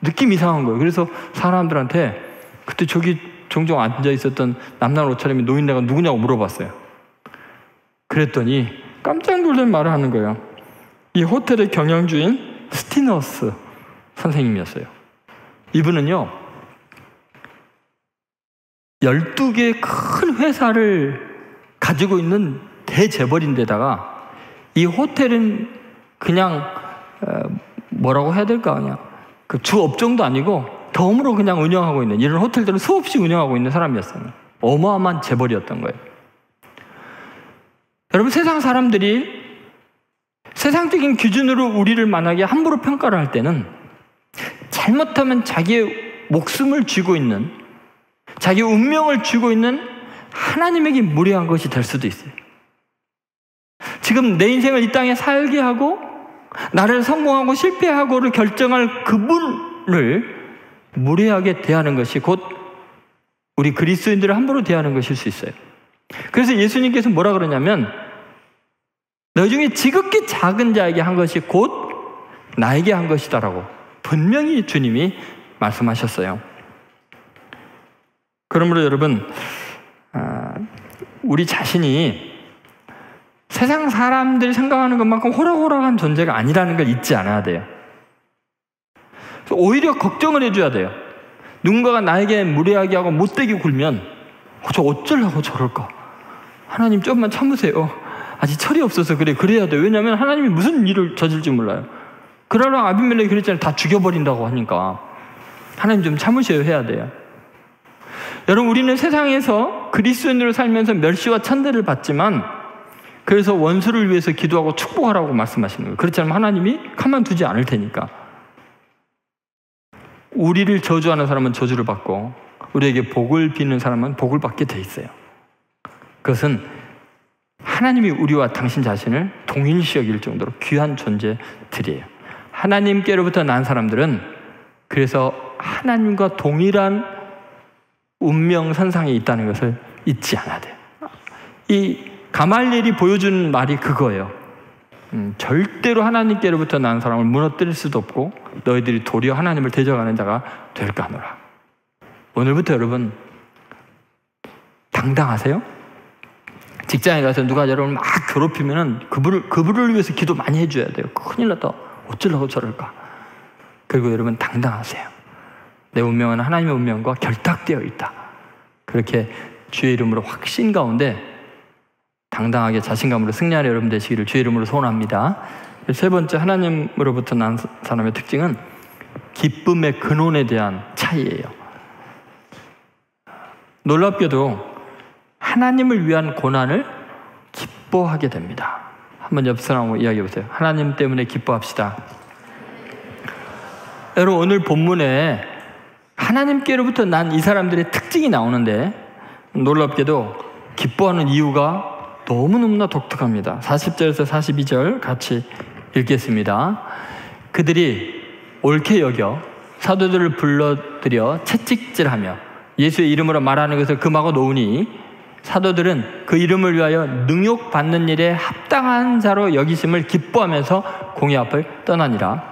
느낌 이상한 거예요. 그래서 사람들한테 그때 저기 종종 앉아 있었던 남루한 옷차림의 노인네가 누구냐고 물어봤어요. 그랬더니 깜짝 놀란 말을 하는 거예요. 이 호텔의 경영주인 스티너스 선생님이었어요. 이분은요, 12개의 큰 회사를 가지고 있는 대재벌인데다가 이 호텔은 그냥 뭐라고 해야 될까, 그냥 그 주 업종도 아니고 덤으로 그냥 운영하고 있는, 이런 호텔들은 수없이 운영하고 있는 사람이었어요. 어마어마한 재벌이었던 거예요. 여러분, 세상 사람들이 세상적인 기준으로 우리를 만약에 함부로 평가를 할 때는 잘못하면 자기의 목숨을 쥐고 있는, 자기 운명을 쥐고 있는 하나님에게 무례한 것이 될 수도 있어요. 지금 내 인생을 이 땅에 살게 하고 나를 성공하고 실패하고를 결정할 그분을 무례하게 대하는 것이 곧 우리 그리스도인들을 함부로 대하는 것일 수 있어요. 그래서 예수님께서 뭐라 그러냐면, 너희 중에 지극히 작은 자에게 한 것이 곧 나에게 한 것이다라고 분명히 주님이 말씀하셨어요. 그러므로 여러분, 우리 자신이 세상 사람들이 생각하는 것만큼 호락호락한 존재가 아니라는 걸 잊지 않아야 돼요. 오히려 걱정을 해줘야 돼요. 누군가가 나에게 무례하게 하고 못되게 굴면 저 어쩌려고 저럴까? 하나님 좀만 참으세요. 아직 철이 없어서 그래야 돼요. 왜냐하면 하나님이 무슨 일을 저질지 몰라요. 그러나 아비멜렉이 그랬잖아요. 다 죽여버린다고 하니까 하나님 좀 참으셔야 해야 돼요. 여러분, 우리는 세상에서 그리스도인으로 살면서 멸시와 천대를 받지만, 그래서 원수를 위해서 기도하고 축복하라고 말씀하시는 거예요. 그렇지 않으면 하나님이 가만두지 않을 테니까. 우리를 저주하는 사람은 저주를 받고 우리에게 복을 비는 사람은 복을 받게 돼 있어요. 그것은 하나님이 우리와 당신 자신을 동일시 여길 정도로 귀한 존재들이에요. 하나님께로부터 난 사람들은 그래서 하나님과 동일한 운명선상에 있다는 것을 잊지 않아야 돼요. 이 가말리엘이 보여준 말이 그거예요. 절대로 하나님께로부터 난 사람을 무너뜨릴 수도 없고 너희들이 도리어 하나님을 대적하는 자가 될까 하노라. 오늘부터 여러분 당당하세요. 직장에 가서 누가 여러분을 막 괴롭히면은 그분을 위해서 기도 많이 해줘야 돼요. 큰일 났다. 어쩌려고 저럴까. 그리고 여러분 당당하세요. 내 운명은 하나님의 운명과 결탁되어 있다. 그렇게 주의 이름으로 확신 가운데 당당하게 자신감으로 승리하는 여러분 되시기를 주의 이름으로 소원합니다. 세 번째, 하나님으로부터 난 사람의 특징은 기쁨의 근원에 대한 차이예요. 놀랍게도 하나님을 위한 고난을 기뻐하게 됩니다. 한번 옆 사람하고 이야기해 보세요. 하나님 때문에 기뻐합시다. 여러분, 오늘 본문에 하나님께로부터 난 이 사람들의 특징이 나오는데 놀랍게도 기뻐하는 이유가 너무너무나 독특합니다. 40절에서 42절 같이 읽겠습니다. 그들이 옳게 여겨 사도들을 불러들여 채찍질하며 예수의 이름으로 말하는 것을 금하고 놓으니 사도들은 그 이름을 위하여 능욕받는 일에 합당한 자로 여기심을 기뻐하면서 공회 앞을 떠나니라.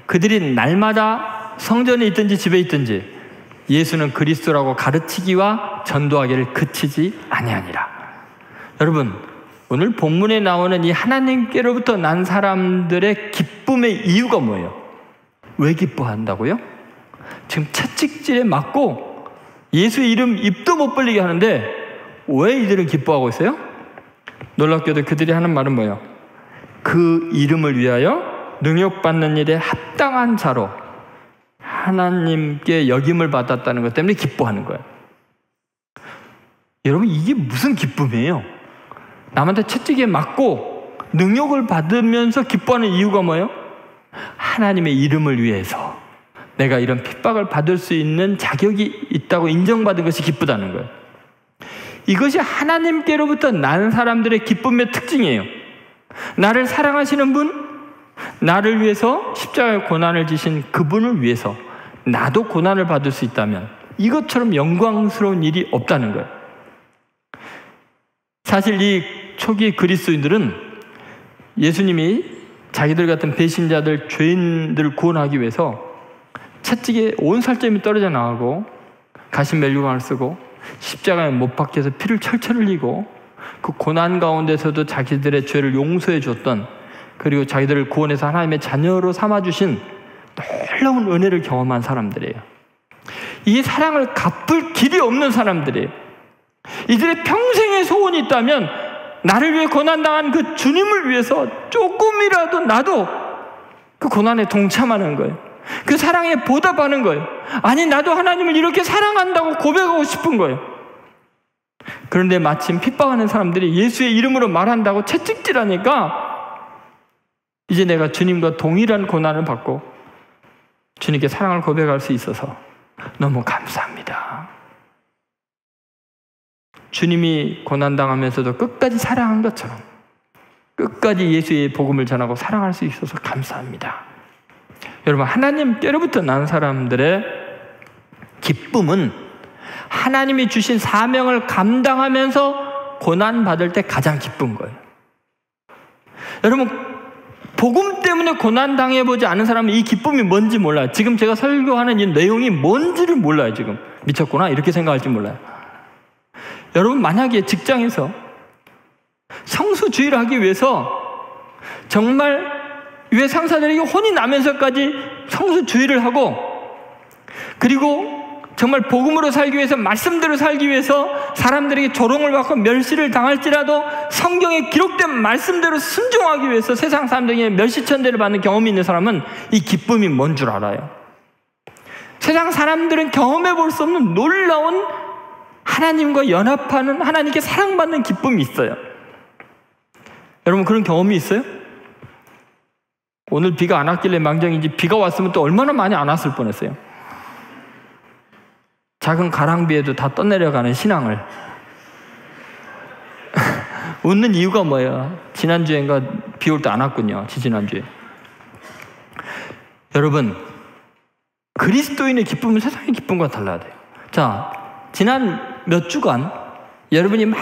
그들이 날마다 성전에 있든지 집에 있든지 예수는 그리스도라고 가르치기와 전도하기를 그치지 아니하니라. 여러분, 오늘 본문에 나오는 이 하나님께로부터 난 사람들의 기쁨의 이유가 뭐예요? 왜 기뻐한다고요? 지금 채찍질에 맞고 예수의 이름 입도 못 벌리게 하는데 왜 이들은 기뻐하고 있어요? 놀랍게도 그들이 하는 말은 뭐예요? 그 이름을 위하여 능욕받는 일에 합당한 자로 하나님께 역임을 받았다는 것 때문에 기뻐하는 거예요. 여러분, 이게 무슨 기쁨이에요? 남한테 채찍에 맞고 능욕을 받으면서 기뻐하는 이유가 뭐예요? 하나님의 이름을 위해서 내가 이런 핍박을 받을 수 있는 자격이 있다고 인정받은 것이 기쁘다는 거예요. 이것이 하나님께로부터 난 사람들의 기쁨의 특징이에요. 나를 사랑하시는 분, 나를 위해서 십자가의 고난을 지신 그분을 위해서 나도 고난을 받을 수 있다면 이것처럼 영광스러운 일이 없다는 거예요. 사실 이 초기 그리스도인들은 예수님이 자기들 같은 배신자들, 죄인들을 구원하기 위해서 채찍에 온 살점이 떨어져 나가고 가신 멜류관을 쓰고 십자가에 못 박혀서 피를 철철 흘리고 그 고난 가운데서도 자기들의 죄를 용서해 줬던, 그리고 자기들을 구원해서 하나님의 자녀로 삼아주신 놀라운 은혜를 경험한 사람들이에요. 이 사랑을 갚을 길이 없는 사람들이에요. 이들의 평생의 소원이 있다면 나를 위해 고난당한 그 주님을 위해서 조금이라도 나도 그 고난에 동참하는 거예요. 그 사랑에 보답하는 거예요. 아니, 나도 하나님을 이렇게 사랑한다고 고백하고 싶은 거예요. 그런데 마침 핍박하는 사람들이 예수의 이름으로 말한다고 채찍질하니까 이제 내가 주님과 동일한 고난을 받고 주님께 사랑을 고백할 수 있어서 너무 감사합니다. 주님이 고난당하면서도 끝까지 사랑한 것처럼 끝까지 예수의 복음을 전하고 사랑할 수 있어서 감사합니다. 여러분, 하나님께로부터 난 사람들의 기쁨은 하나님이 주신 사명을 감당하면서 고난받을 때 가장 기쁜 거예요. 여러분, 복음 때문에 고난당해보지 않은 사람은 이 기쁨이 뭔지 몰라요. 지금 제가 설교하는 이 내용이 뭔지를 몰라요. 지금 미쳤구나 이렇게 생각할지 몰라요. 여러분, 만약에 직장에서 성수주의를 하기 위해서 정말 왜 상사들에게 혼이 나면서까지 성수주의를 하고, 그리고 정말 복음으로 살기 위해서, 말씀대로 살기 위해서 사람들에게 조롱을 받고 멸시를 당할지라도 성경에 기록된 말씀대로 순종하기 위해서 세상 사람들에게 멸시천대를 받는 경험이 있는 사람은 이 기쁨이 뭔 줄 알아요. 세상 사람들은 경험해 볼 수 없는 놀라운 하나님과 연합하는, 하나님께 사랑받는 기쁨이 있어요. 여러분, 그런 경험이 있어요? 오늘 비가 안 왔길래 망정인지 비가 왔으면 또 얼마나 많이 안 왔을 뻔했어요. 작은 가랑비에도 다 떠내려가는 신앙을. 웃는 이유가 뭐예요? 지난주엔가 비 올 때 안 왔군요. 지난주에. 여러분, 그리스도인의 기쁨은 세상의 기쁨과 달라야 돼요. 자, 지난 몇 주간 여러분이 막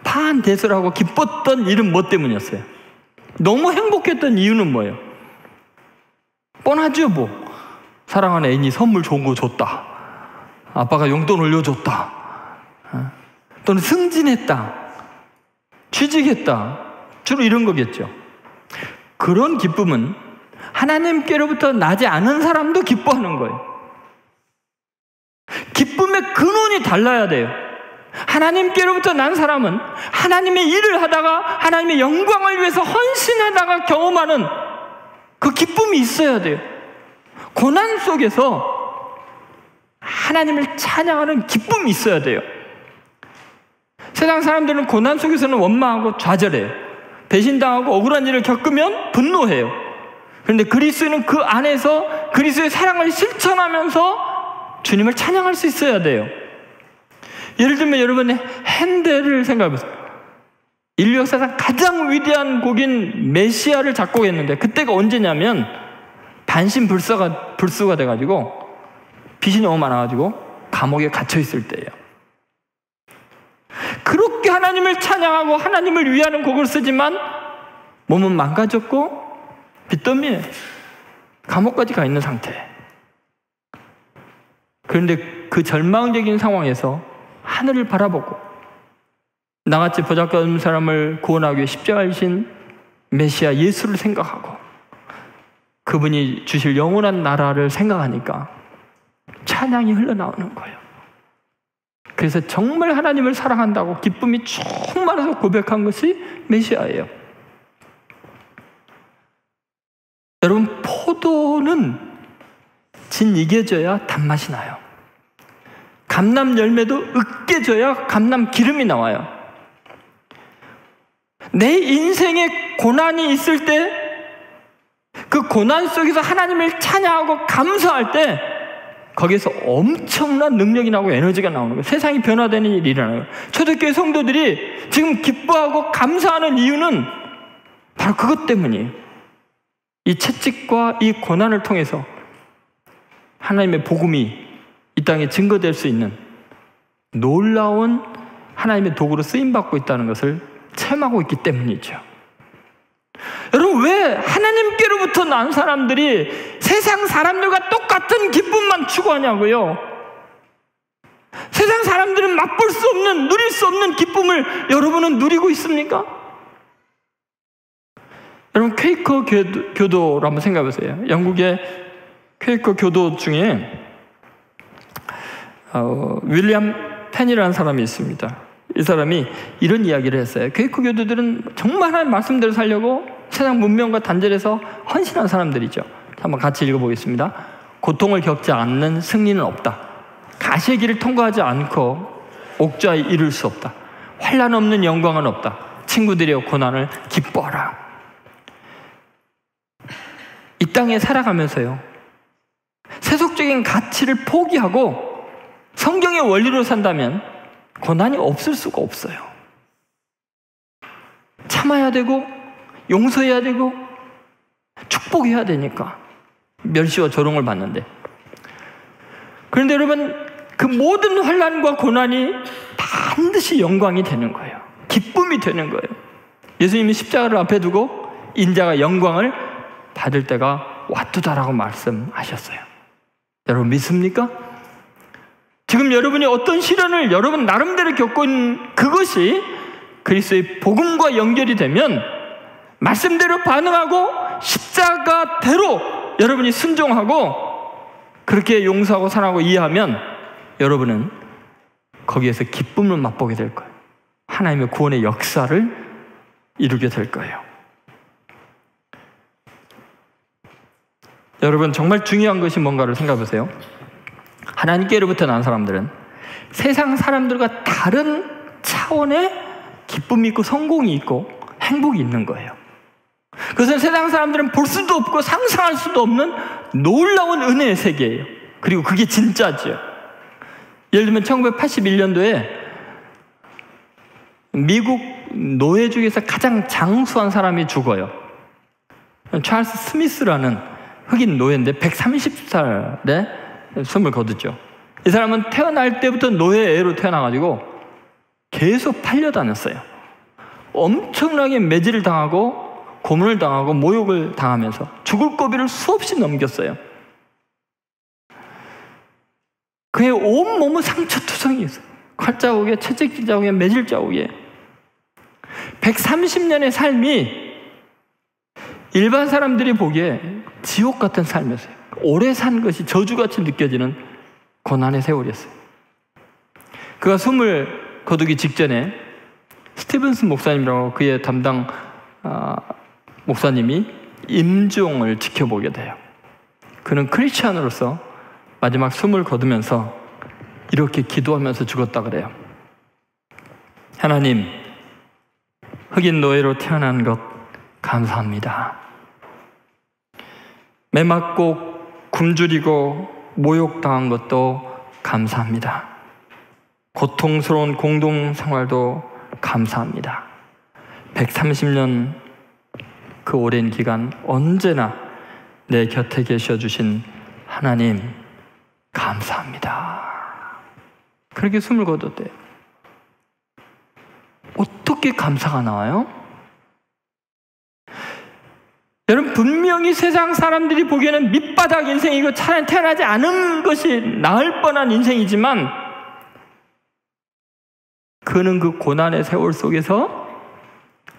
파한대설하고 기뻤던 일은 뭐 때문이었어요? 너무 행복했던 이유는 뭐예요? 뻔하죠, 뭐. 사랑하는 애인이 선물 좋은 거 줬다. 아빠가 용돈 올려줬다. 또는 승진했다. 취직했다. 주로 이런 거겠죠. 그런 기쁨은 하나님께로부터 나지 않은 사람도 기뻐하는 거예요. 기쁨의 근원이 달라야 돼요. 하나님께로부터 난 사람은 하나님의 일을 하다가 하나님의 영광을 위해서 헌신하다가 경험하는 그 기쁨이 있어야 돼요. 고난 속에서 하나님을 찬양하는 기쁨이 있어야 돼요. 세상 사람들은 고난 속에서는 원망하고 좌절해요. 배신당하고 억울한 일을 겪으면 분노해요. 그런데 그리스도인은 그 안에서 그리스도의 사랑을 실천하면서 주님을 찬양할 수 있어야 돼요. 예를 들면 여러분의 핸델을 생각해 보세요. 인류 역사상 가장 위대한 곡인 메시아를 작곡했는데 그때가 언제냐면 반신불수가 돼가지고 빚이 너무 많아가지고 감옥에 갇혀있을 때예요. 그렇게 하나님을 찬양하고 하나님을 위하는 곡을 쓰지만 몸은 망가졌고 빚더미에 감옥까지 가 있는 상태. 그런데 그 절망적인 상황에서 하늘을 바라보고 나같이 보잘것없는 사람을 구원하기 위해 십자가에 지신 메시아 예수를 생각하고 그분이 주실 영원한 나라를 생각하니까 찬양이 흘러나오는 거예요. 그래서 정말 하나님을 사랑한다고 기쁨이 충만해서 고백한 것이 메시아예요. 여러분, 포도는 진 익혀져야 단맛이 나요. 감람 열매도 으깨져야 감람 기름이 나와요. 내 인생에 고난이 있을 때 그 고난 속에서 하나님을 찬양하고 감사할 때 거기에서 엄청난 능력이 나오고 에너지가 나오는 거예요. 세상이 변화되는 일이 일어나요. 초대교회 성도들이 지금 기뻐하고 감사하는 이유는 바로 그것 때문이에요. 이 채찍과 이 고난을 통해서 하나님의 복음이 이 땅에 증거될 수 있는 놀라운 하나님의 도구로 쓰임받고 있다는 것을 체험하고 있기 때문이죠. 여러분, 왜 하나님께로부터 난 사람들이 세상 사람들과 똑같은 기쁨만 추구하냐고요? 세상 사람들은 맛볼 수 없는, 누릴 수 없는 기쁨을 여러분은 누리고 있습니까? 여러분, 퀘이커 교도를 한번 생각해 보세요. 영국의 퀘이커 교도 중에 윌리엄 펜이라는 사람이 있습니다. 이 사람이 이런 이야기를 했어요. 퀘이커 교도들은 정말 하나님 말씀대로 살려고 세상 문명과 단절해서 헌신한 사람들이죠. 한번 같이 읽어보겠습니다. 고통을 겪지 않는 승리는 없다. 가시의 길을 통과하지 않고 옥좌에 이룰 수 없다. 환난 없는 영광은 없다. 친구들의 고난을 기뻐하라. 이 땅에 살아가면서요, 세속적인 가치를 포기하고 성경의 원리로 산다면 고난이 없을 수가 없어요. 참아야 되고 용서해야 되고 축복해야 되니까 멸시와 조롱을 받는데, 그런데 여러분, 그 모든 환난과 고난이 반드시 영광이 되는 거예요. 기쁨이 되는 거예요. 예수님이 십자가를 앞에 두고 인자가 영광을 받을 때가 왔도다라고 말씀하셨어요. 여러분 믿습니까? 지금 여러분이 어떤 시련을 여러분 나름대로 겪고 있는 그것이 그리스도의 복음과 연결이 되면 말씀대로 반응하고 십자가대로 여러분이 순종하고 그렇게 용서하고 사랑하고 이해하면 여러분은 거기에서 기쁨을 맛보게 될 거예요. 하나님의 구원의 역사를 이루게 될 거예요. 여러분, 정말 중요한 것이 뭔가를 생각해 보세요. 하나님께로부터 난 사람들은 세상 사람들과 다른 차원의 기쁨이 있고 성공이 있고 행복이 있는 거예요. 그것은 세상 사람들은 볼 수도 없고 상상할 수도 없는 놀라운 은혜의 세계예요. 그리고 그게 진짜죠. 예를 들면 1981년도에 미국 노예 중에서 가장 장수한 사람이 죽어요. 찰스 스미스라는 흑인 노예인데 130살에 숨을 거뒀죠. 이 사람은 태어날 때부터 노예로 태어나가지고 계속 팔려다녔어요. 엄청나게 매질을 당하고 고문을 당하고 모욕을 당하면서 죽을 고비를 수없이 넘겼어요. 그의 온몸은 상처투성이 있어요. 칼자국에, 채찍질 자국에, 매질 자국에. 130년의 삶이 일반 사람들이 보기에 지옥 같은 삶이었어요. 오래 산 것이 저주같이 느껴지는 고난의 세월이었어요. 그가 숨을 거두기 직전에 스티븐슨 목사님이라고 그의 담당 목사님이 임종을 지켜보게 돼요. 그는 크리스찬으로서 마지막 숨을 거두면서 이렇게 기도하면서 죽었다 그래요. 하나님, 흑인 노예로 태어난 것 감사합니다. 매 맞고 굶주리고 모욕당한 것도 감사합니다. 고통스러운 공동생활도 감사합니다. 130년 그 오랜 기간 언제나 내 곁에 계셔주신 하나님 감사합니다. 그렇게 숨을 거뒀대요. 어떻게 감사가 나와요? 여러분, 분명히 세상 사람들이 보기에는 밑바닥 인생이고 차라리 태어나지 않은 것이 나을 뻔한 인생이지만 그는 그 고난의 세월 속에서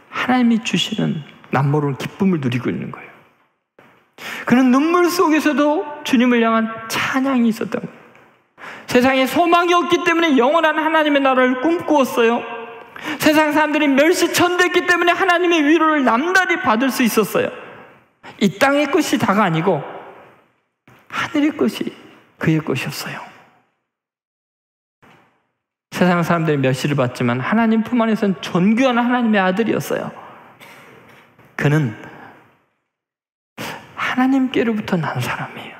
하나님이 주시는 남모르는 기쁨을 누리고 있는 거예요. 그는 눈물 속에서도 주님을 향한 찬양이 있었던 거예요. 세상에 소망이 없기 때문에 영원한 하나님의 나라를 꿈꾸었어요. 세상 사람들이 멸시천대했기 때문에 하나님의 위로를 남달리 받을 수 있었어요. 이 땅의 것이 다가 아니고 하늘의 것이 그의 것이었어요. 세상 사람들이 멸시를 받지만 하나님 품 안에서는 존귀한 하나님의 아들이었어요. 그는 하나님께로부터 난 사람이에요.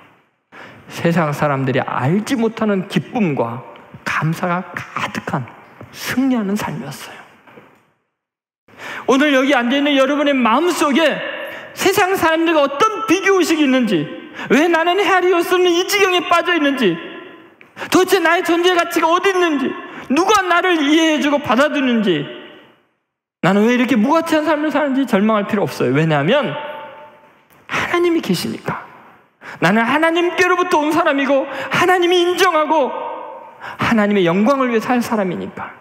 세상 사람들이 알지 못하는 기쁨과 감사가 가득한 승리하는 삶이었어요. 오늘 여기 앉아있는 여러분의 마음속에 세상 사람들과 어떤 비교의식이 있는지, 왜 나는 헤아리올 수 없는 이 지경에 빠져 있는지, 도대체 나의 존재 가치가 어디 있는지, 누가 나를 이해해주고 받아주는지, 나는 왜 이렇게 무가치한 삶을 사는지 절망할 필요 없어요. 왜냐하면 하나님이 계시니까. 나는 하나님께로부터 온 사람이고 하나님이 인정하고 하나님의 영광을 위해 살 사람이니까.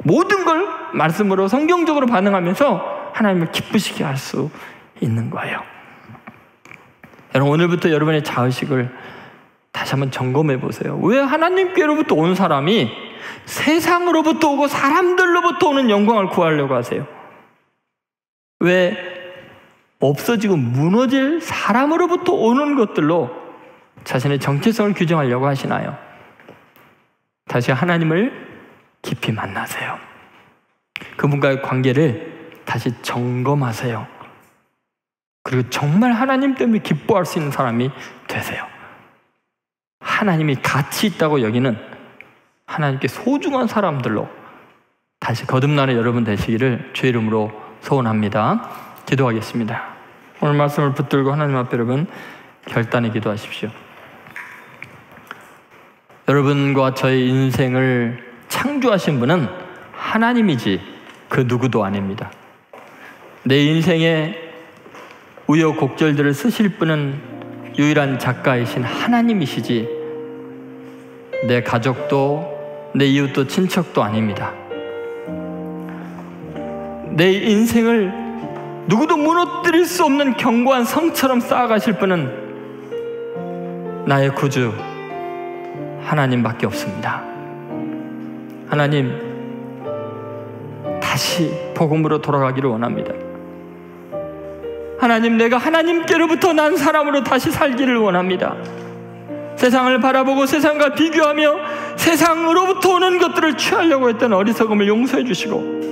모든 걸 말씀으로 성경적으로 반응하면서 하나님을 기쁘시게 할 수 있는 거예요. 여러분, 오늘부터 여러분의 자의식을 다시 한번 점검해 보세요. 왜 하나님께로부터 온 사람이 세상으로부터 오고 사람들로부터 오는 영광을 구하려고 하세요? 왜 없어지고 무너질 사람으로부터 오는 것들로 자신의 정체성을 규정하려고 하시나요? 다시 하나님을 깊이 만나세요. 그분과의 관계를 다시 점검하세요. 그리고 정말 하나님 때문에 기뻐할 수 있는 사람이 되세요. 하나님이 가치 있다고 여기는 하나님께 소중한 사람들로 다시 거듭나는 여러분 되시기를 주의 이름으로 소원합니다. 기도하겠습니다. 오늘 말씀을 붙들고 하나님 앞에 여러분 결단에 기도하십시오. 여러분과 저의 인생을 창조하신 분은 하나님이지 그 누구도 아닙니다. 내 인생의 우여곡절들을 쓰실 분은 유일한 작가이신 하나님이시지 내 가족도 내 이웃도 친척도 아닙니다. 내 인생을 누구도 무너뜨릴 수 없는 견고한 성처럼 쌓아가실 분은 나의 구주 하나님밖에 없습니다. 하나님, 다시 복음으로 돌아가기를 원합니다. 하나님, 내가 하나님께로부터 난 사람으로 다시 살기를 원합니다. 세상을 바라보고 세상과 비교하며 세상으로부터 오는 것들을 취하려고 했던 어리석음을 용서해 주시고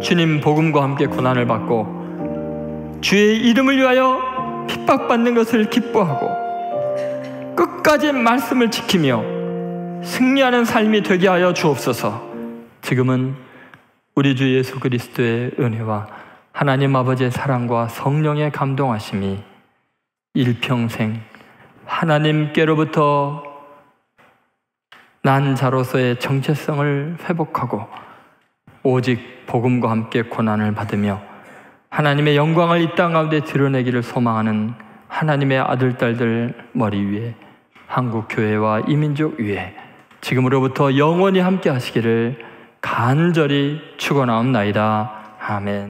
주님 복음과 함께 고난을 받고 주의 이름을 위하여 핍박받는 것을 기뻐하고 끝까지 말씀을 지키며 승리하는 삶이 되게 하여 주옵소서. 지금은 우리 주 예수 그리스도의 은혜와 하나님 아버지의 사랑과 성령의 감동하심이 일평생 하나님께로부터 난 자로서의 정체성을 회복하고 오직 복음과 함께 고난을 받으며 하나님의 영광을 이 땅 가운데 드러내기를 소망하는 하나님의 아들, 딸들 머리 위에 한국 교회와 이민족 위에 지금으로부터 영원히 함께 하시기를 간절히 축원하옵나이다. 아멘.